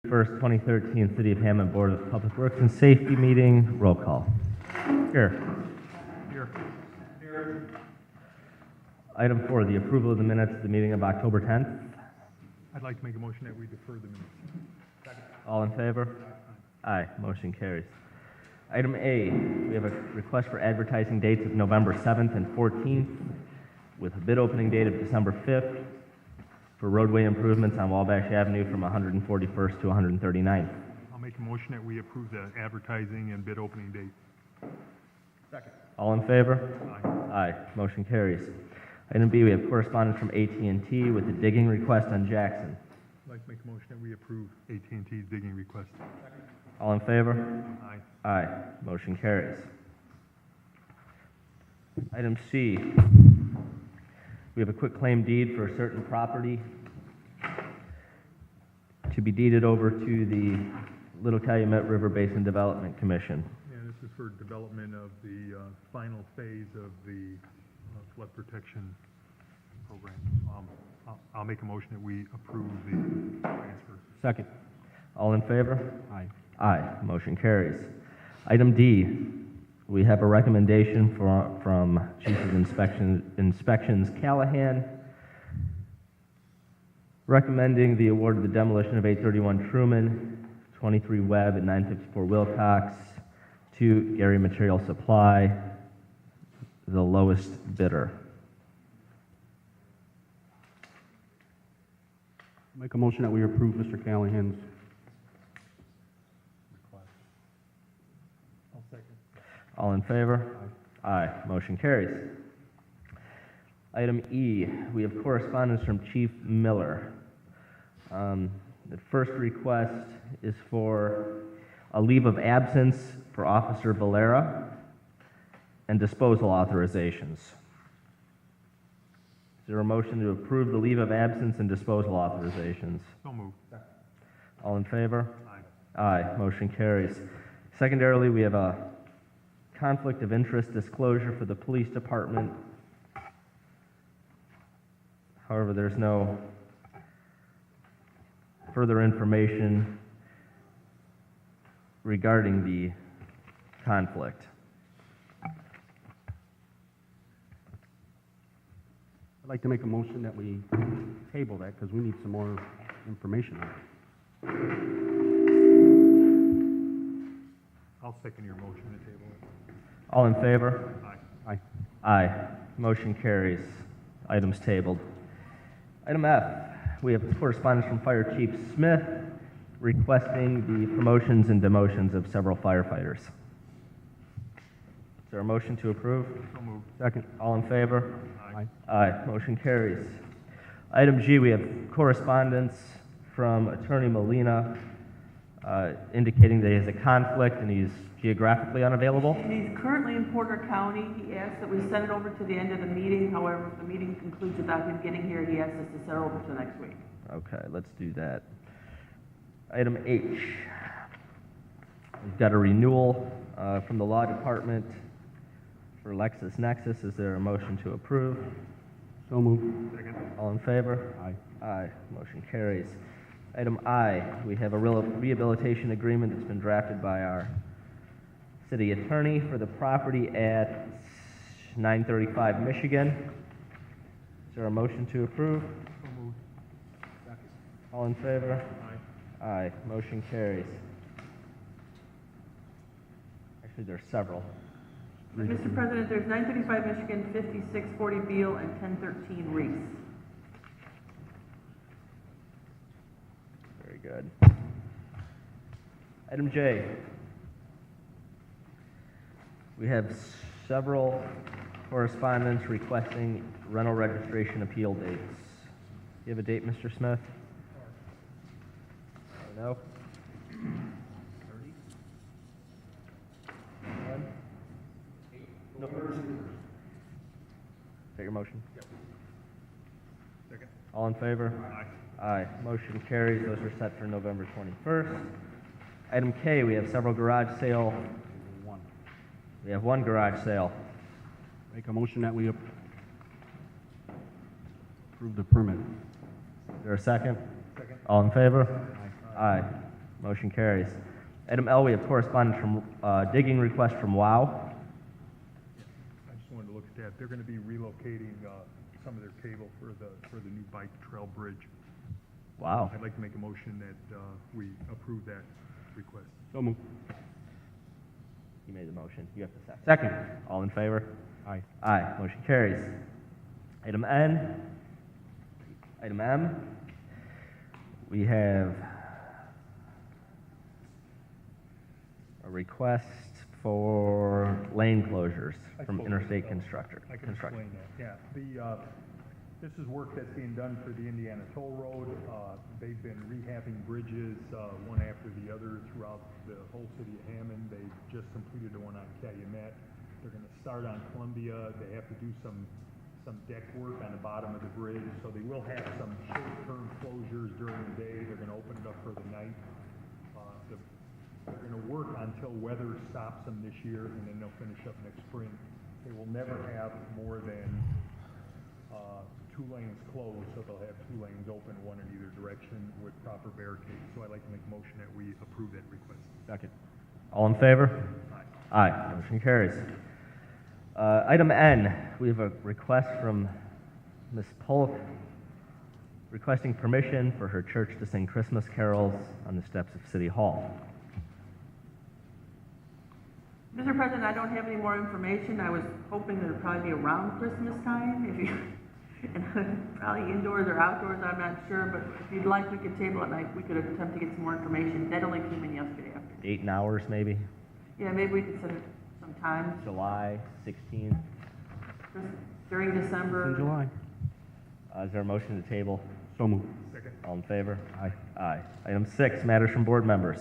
1st, 2013 City of Hammond Board of Public Works and Safety meeting. Roll call. Here. Item 4, the approval of the minutes of the meeting of October 10th. I'd like to make a motion that we defer the minutes. All in favor? Aye. Motion carries. Item A, we have a request for advertising dates of November 7th and 14th with a bid opening date of December 5th for roadway improvements on Wabash Avenue from 141st to 139th. I'll make a motion that we approve the advertising and bid opening date. Second. All in favor? Aye. Aye. Motion carries. Item B, we have correspondence from AT&T with a digging request on Jackson. I'd like to make a motion that we approve AT&T's digging request. All in favor? Aye. Aye. Motion carries. Item C, we have a quitclaim deed for a certain property to be deeded over to the Little Calumet River Basin Development Commission. Yeah, this is for development of the final phase of the flood protection program. I'll make a motion that we approve the transfer. Second. All in favor? Aye. Aye. Motion carries. Item D, we have a recommendation from Chief of Inspections Callahan recommending the award of the demolition of 831 Truman, 23 Webb, and 954 Wilcox to Gary Material Supply, the lowest bidder. Make a motion that we approve Mr. Callahan's. I'll second. All in favor? Aye. Motion carries. Item E, we have correspondence from Chief Miller. The first request is for a leave of absence for Officer Valera and disposal authorizations. Is there a motion to approve the leave of absence and disposal authorizations? So moved. All in favor? Aye. Aye. Motion carries. Secondarily, we have a conflict of interest disclosure for the police department. However, there's no further information regarding the conflict. I'd like to make a motion that we table that because we need some more information on it. I'll second your motion to table it. All in favor? Aye. Aye. Aye. Motion carries. Items tabled. Item F, we have correspondence from Fire Chief Smith requesting the promotions and demotions of several firefighters. Is there a motion to approve? So moved. Second. All in favor? Aye. Aye. Motion carries. Item G, we have correspondence from Attorney Molina indicating that he has a conflict and he's geographically unavailable. He's currently in Porter County. He asked that we send it over to the end of the meeting. However, if the meeting concludes without him getting here, he asked us to send it over to next week. Okay, let's do that. Item H, we've got a renewal from the Law Department for LexisNexis. Is there a motion to approve? So moved. Second. All in favor? Aye. Aye. Motion carries. Item I, we have a rehabilitation agreement that's been drafted by our city attorney for the property at 935 Michigan. Is there a motion to approve? So moved. Second. All in favor? Aye. Aye. Motion carries. Actually, there's several. Mr. President, there's 935 Michigan, 5640 Beale, and 1013 Reese. Very good. Item J. We have several correspondents requesting rental registration appeal dates. Do you have a date, Mr. Smith? No? 30? No. Is that your motion? Yep. Second. All in favor? Aye. Aye. Motion carries. Those are set for November 21st. Item K, we have several garage sale. One. We have one garage sale. Make a motion that we approve the permit. Is there a second? Second. All in favor? Aye. Motion carries. Item L, we have correspondence from, digging request from WOW. I just wanted to look at that. They're gonna be relocating, some of their cable for the new bike trail bridge. Wow. I'd like to make a motion that, we approve that request. So moved. You made the motion. You have the second. Second. All in favor? Aye. Aye. Motion carries. Item N. Item M. We have a request for lane closures I from spoke Interstate with, Constructor. I can explain that, yeah. This is work that's being done for the Indiana Toll Road. They've been rehabbing bridges, one after the other throughout the whole city of Hammond. They've just completed the one on Calumet. They're gonna start on Columbia. They have to do some deck work on the bottom of the bridge, so they will have some short-term closures during the day. They're gonna open it up for the night. They're gonna work until weather stops them this year, and then they'll finish up next spring. They will never have more than 2 lanes closed, so they'll have 2 lanes open, one in either direction with proper barricades. So I'd like to make a motion that we approve that request. Second. All in favor? Aye. Aye. Motion carries. Item N, we have a request from Ms. Polk requesting permission for her church to sing Christmas carols on the steps of City Hall. Mr. President, I don't have any more information. I was hoping that it'd probably be around Christmas time, if you, and probably indoors or outdoors, I'm not sure, but if you'd like, we could table it, and we could attempt to get some more information. That only came in yesterday afternoon. 8 hours, maybe? Yeah, maybe we could set it some time July 16th. during December. In July. Is there a motion to table? So moved. Second. All in favor? Aye. Aye. Item 6, matters from board members.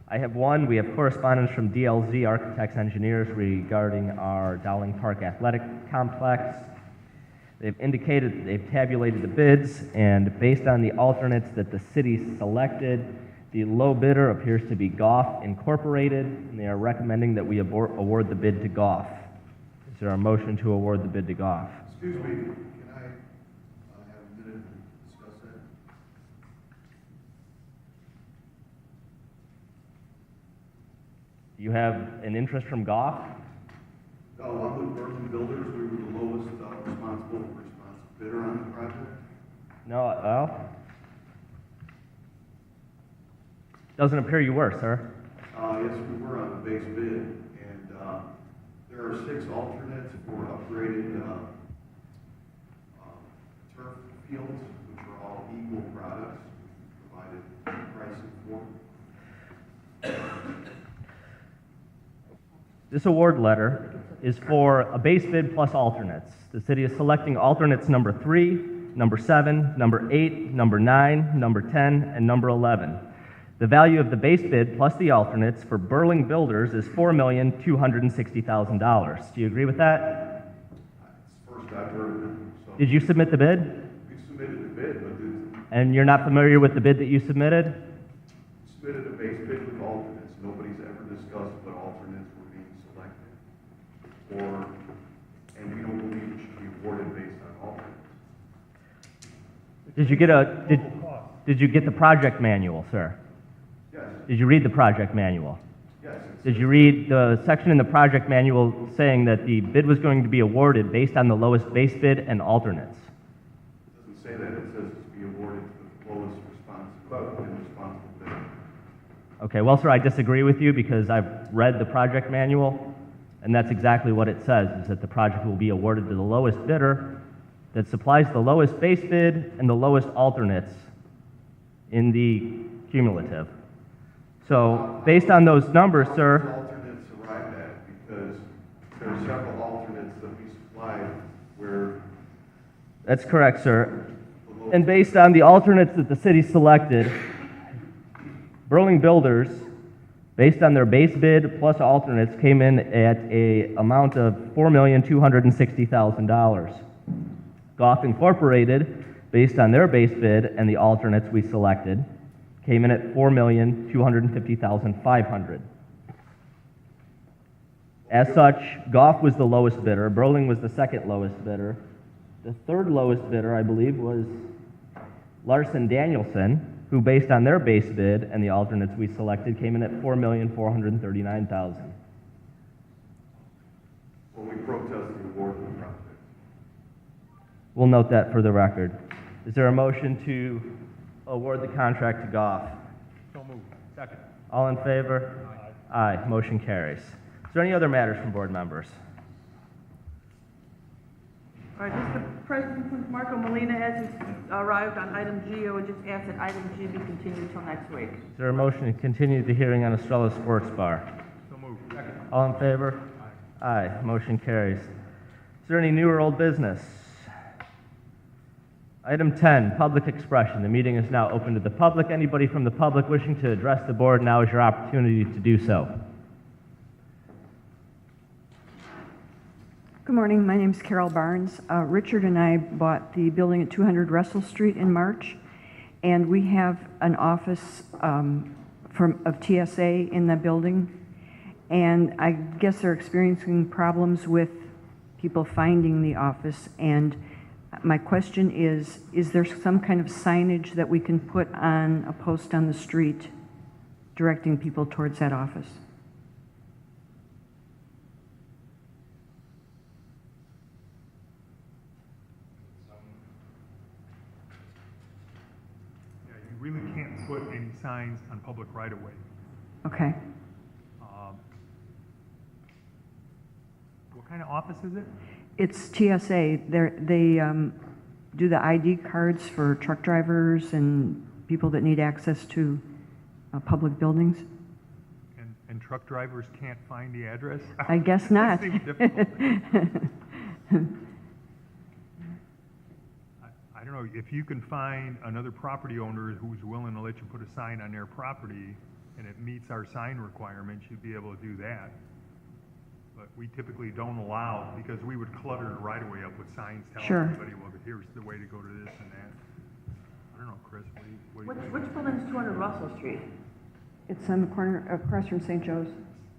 I have one. We have correspondence from DLZ Architects Engineers regarding our Dowling Park Athletic Complex. They've indicated that they've tabulated the bids, and based on the alternates that the city selected, the low bidder appears to be Goff Incorporated, and they are recommending that we award the bid to Goff. Is there a motion to award the bid to Goff? Excuse me, can I have a minute to discuss that? You have an interest from Goff? No, I'm with Berlin Builders. We were the lowest responsible bidder on the project. No, well, doesn't appear you were, sir. Yes, we were on the base bid, and there are 6 alternates for upgraded turf fields, which are all equal products. We provided pricing for. This award letter is for a base bid plus alternates. The city is selecting alternates number 3, number 7, number 8, number 9, number 10, and number 11. The value of the base bid plus the alternates for Burling Builders is $4,260,000. Do you agree with that? It's the first I've heard of it. So Did you submit the bid? we submitted the bid, but And you're not familiar with the bid that you submitted? we submitted a base bid with alternates. Nobody's ever discussed what alternates were being selected. And we don't believe it should be awarded based on alternates. Did you get the project manual, sir? Yes, Did you read the project manual? yes. Did you read the section in the project manual saying that the bid was going to be awarded based on the lowest base bid and alternates? It doesn't say that. It says to be awarded to the lowest responsible bidder. Okay, well, sir, I disagree with you because I've read the project manual, and that's exactly what it says, is that the project will be awarded to the lowest bidder that supplies the lowest base bid and the lowest alternates in the cumulative. So, based on those numbers, sir, Alternates arrived at, because there are several alternates that we supplied where that's correct, sir. the lowest. And based on the alternates that the city selected, Burling Builders, based on their base bid plus alternates, came in at a amount of $4,260,000. Goff Incorporated, based on their base bid and the alternates we selected, came in at $4,250,500. As such, Goff was the lowest bidder, Burling was the second lowest bidder. The third lowest bidder, I believe, was Larson Danielson, who, based on their base bid and the alternates we selected, came in at $4,439,000. Well, we protest the award of the project. We'll note that for the record. Is there a motion to award the contract to Goff? So moved. Second. All in favor? Aye. Motion carries. Is there any other matters from board members? All right, Mr. President, since Marco Molina hasn't arrived on item G, I would just ask that item G be continued till next week. Is there a motion to continue the hearing on Estrella Sports Bar? So moved. Second. All in favor? Aye. Motion carries. Is there any new or old business? Item 10, public expression. The meeting is now open to the public. Anybody from the public wishing to address the board, now is your opportunity to do so. Good morning. My name is Carol Barnes. Richard and I bought the building at 200 Russell Street in March, and we have an office of TSA in the building, and I guess they're experiencing problems with people finding the office. And my question is there some kind of signage that we can put on a post on the street directing people towards that office? Yeah, you really can't put any signs on public right-of-way. Okay. What kind of office is it? It's TSA. They do the ID cards for truck drivers and people that need access to public buildings. And truck drivers can't find the address? I guess not. That seems difficult. I don't know, if you can find another property owner who's willing to let you put a sign on their property and it meets our sign requirements, you'd be able to do that. But we typically don't allow, because we would clutter the right-of-way up with signs telling Sure. everybody, well, here's the way to go to this and that. I don't know, Chris, what do you think? Which building is 200 Russell Street? It's on the corner across from St. Joe's,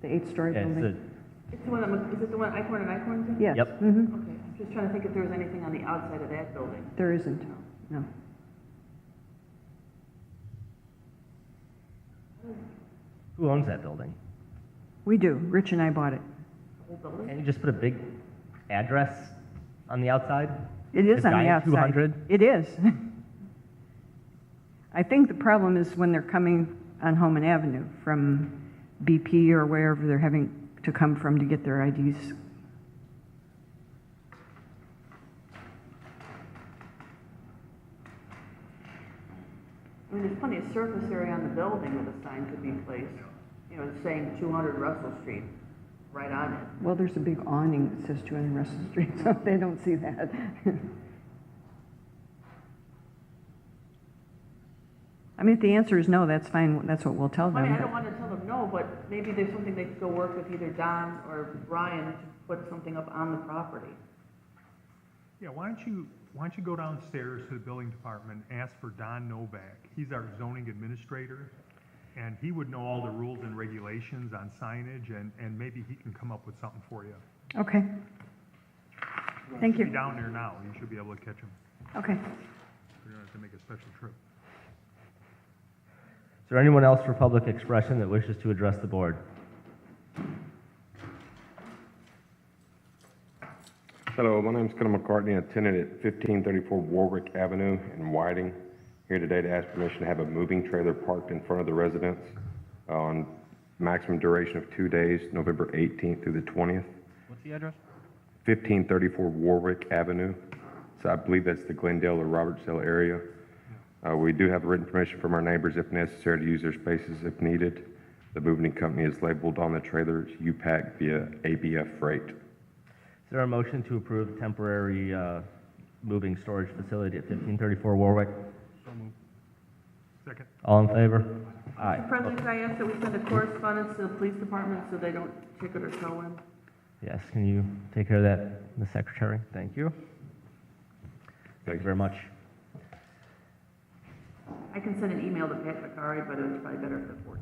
the 8-story Yeah, building. It's the one, is it the one Icorn and Icorn's in? Yes. Yep. Mhm. Okay, I'm just trying to think if there was anything on the outside of that building. There isn't. No. Who owns that building? We do. Rich and I bought it. The whole building? Can't you just put a big address on the outside? It is A on the giant outside. 200? It is. I think the problem is when they're coming on Holman Avenue from BP or wherever they're having to come from to get their IDs. I mean, there's plenty of surface area on the building where the sign could be placed. You know, it's saying 200 Russell Street, right on it. Well, there's a big awning that says 200 Russell Street, so they don't see that. I mean, if the answer is no, that's fine. That's what we'll tell them. I mean, I but- don't want to tell them no, but maybe there's something they could go work with either Don or Brian to put something up on the property. Yeah, why don't you go downstairs to the building department, ask for Don Novak. He's our zoning administrator, and he would know all the rules and regulations on signage, and maybe he can come up with something for you. Okay. Thank He'll you. be down there now, you should be able to catch him. Okay. You don't have to make a special trip. Is there anyone else for public expression that wishes to address the board? Hello, my name is Colonel McCartney, a tenant at 1534 Warwick Avenue in Whiting. Here today to ask permission to have a moving trailer parked in front of the residence on maximum duration of 2 days, November 18th through the 20th. What's the address? 1534 Warwick Avenue. So I believe that's the Glendale or Robertsdale area. We do have written permission from our neighbors if necessary to use their spaces if needed. The moving company is labeled on the trailer as UPAC via ABF Freight. Is there a motion to approve temporary moving storage facility at 1534 Warwick? So moved. Second. All in favor? Aye. Mr. President, could I ask that we send a correspondence to the police department so they don't ticket or tow in? Yes, can you take care of that, Ms. Secretary? Thank you. Thank you very much. I can send an email to Pat McCary, but it's probably better if it works.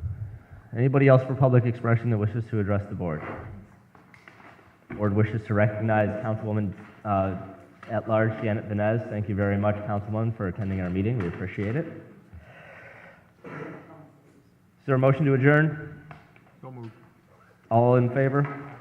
Anybody else for public expression that wishes to address the board? Board wishes to recognize Councilwoman at-large Janet Venez. Thank you very much, Councilwoman, for attending our meeting. We appreciate it. there a motion to adjourn? So moved. All in favor?